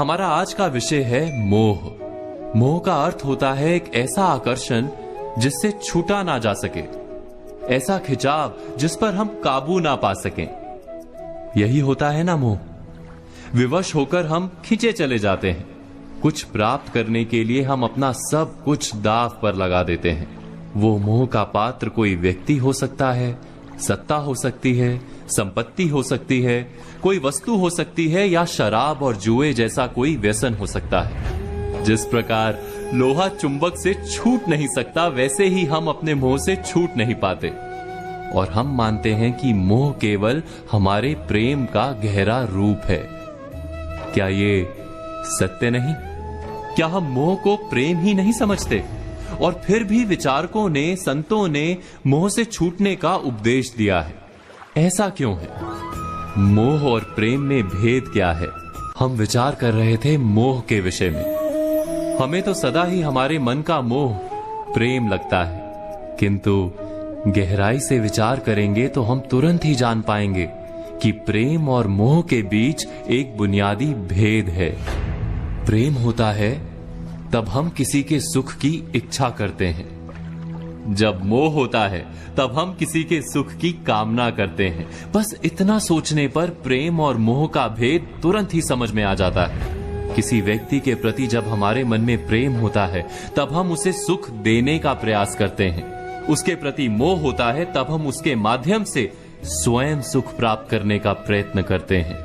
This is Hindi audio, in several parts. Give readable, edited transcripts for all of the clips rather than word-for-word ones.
हमारा आज का विषय है मोह। मोह का अर्थ होता है एक ऐसा आकर्षण जिससे छूटा ना जा सके, ऐसा खिंचाव जिस पर हम काबू ना पा सकें। यही होता है ना मोह। विवश होकर हम खींचे चले जाते हैं। कुछ प्राप्त करने के लिए हम अपना सब कुछ दांव पर लगा देते हैं। वो मोह का पात्र कोई व्यक्ति हो सकता है, सत्ता हो सकती है, संपत्ति हो सकती है, कोई वस्तु हो सकती है, या शराब और जुए जैसा कोई व्यसन हो सकता है। जिस प्रकार लोहा चुंबक से छूट नहीं सकता, वैसे ही हम अपने मोह से छूट नहीं पाते। और हम मानते हैं कि मोह केवल हमारे प्रेम का गहरा रूप है। क्या ये सत्य नहीं? क्या हम मोह को प्रेम ही नहीं समझते? और फिर भी विचारकों ने, संतों ने मोह से छूटने का उपदेश दिया है। ऐसा क्यों है? मोह और प्रेम में भेद क्या है? हम विचार कर रहे थे मोह के विषय में। हमें तो सदा ही हमारे मन का मोह प्रेम लगता है, किंतु गहराई से विचार करेंगे तो हम तुरंत ही जान पाएंगे कि प्रेम और मोह के बीच एक बुनियादी भेद है। प्रेम होता है तब हम किसी के सुख की इच्छा करते हैं। जब मोह होता है तब हम किसी के सुख की कामना करते हैं। बस इतना सोचने पर प्रेम और मोह का भेद तुरंत ही समझ में आ जाता है। किसी व्यक्ति के प्रति जब हमारे मन में प्रेम होता है तब हम उसे सुख देने का प्रयास करते हैं। उसके प्रति मोह होता है तब हम उसके माध्यम से स्वयं सुख प्राप्त करने का प्रयत्न करते हैं।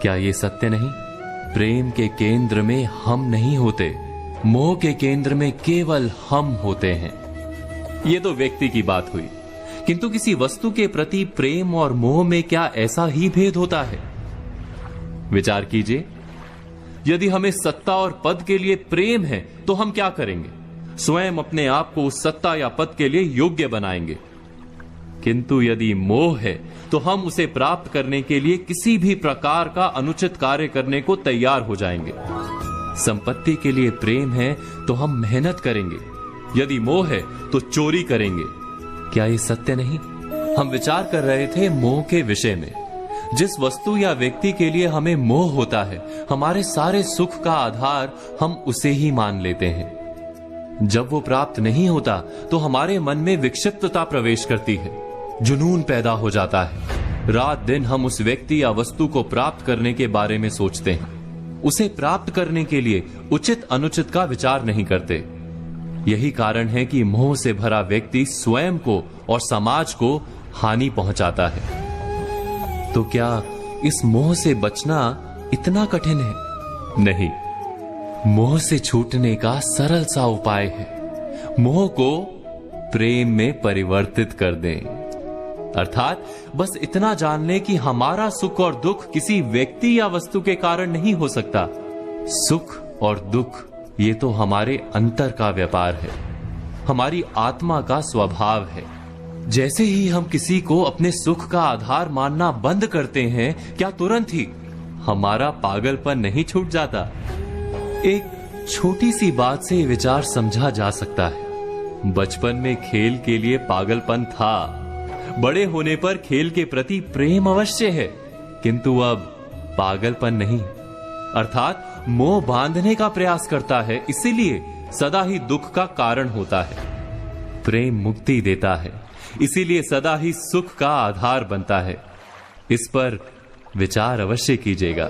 क्या ये सत्य नहीं? प्रेम के केंद्र में हम नहीं होते, मोह के केंद्र में केवल हम होते हैं। ये तो व्यक्ति की बात हुई, किंतु किसी वस्तु के प्रति प्रेम और मोह में क्या ऐसा ही भेद होता है? विचार कीजिए। यदि हमें सत्ता और पद के लिए प्रेम है तो हम क्या करेंगे? स्वयं अपने आप को उस सत्ता या पद के लिए योग्य बनाएंगे। किंतु यदि मोह है तो हम उसे प्राप्त करने के लिए किसी भी प्रकार का अनुचित कार्य करने को तैयार हो जाएंगे। संपत्ति के लिए प्रेम है तो हम मेहनत करेंगे, यदि मोह है तो चोरी करेंगे। क्या ये सत्य नहीं? हम विचार कर रहे थे मोह के विषय में। जिस वस्तु या व्यक्ति के लिए हमें मोह होता है, हमारे सारे सुख का आधार हम उसे ही मान लेते हैं। जब वो प्राप्त नहीं होता तो हमारे मन में विक्षिप्तता प्रवेश करती है, जुनून पैदा हो जाता है। रात दिन हम उस व्यक्ति या वस्तु को प्राप्त करने के बारे में सोचते हैं। उसे प्राप्त करने के लिए उचित अनुचित का विचार नहीं करते। यही कारण है कि मोह से भरा व्यक्ति स्वयं को और समाज को हानि पहुंचाता है। तो क्या इस मोह से बचना इतना कठिन है? नहीं। मोह से छूटने का सरल सा उपाय है। मोह को प्रेम में परिवर्तित कर दें। अर्थात बस इतना जान लें कि हमारा सुख और दुख किसी व्यक्ति या वस्तु के कारण नहीं हो सकता। सुख और दुख ये तो हमारे अंतर का व्यापार है, हमारी आत्मा का स्वभाव है। जैसे ही हम किसी को अपने सुख का आधार मानना बंद करते हैं, क्या तुरंत ही हमारा पागलपन नहीं छूट जाता? एक छोटी सी बात से विचार समझा जा सकता है। बचपन में खेल के लिए पागलपन था, बड़े होने पर खेल के प्रति प्रेम अवश्य है, किंतु अब पागलपन नहीं। अर्थात मोह बांधने का प्रयास करता है, इसीलिए सदा ही दुख का कारण होता है। प्रेम मुक्ति देता है, इसीलिए सदा ही सुख का आधार बनता है। इस पर विचार अवश्य कीजिएगा।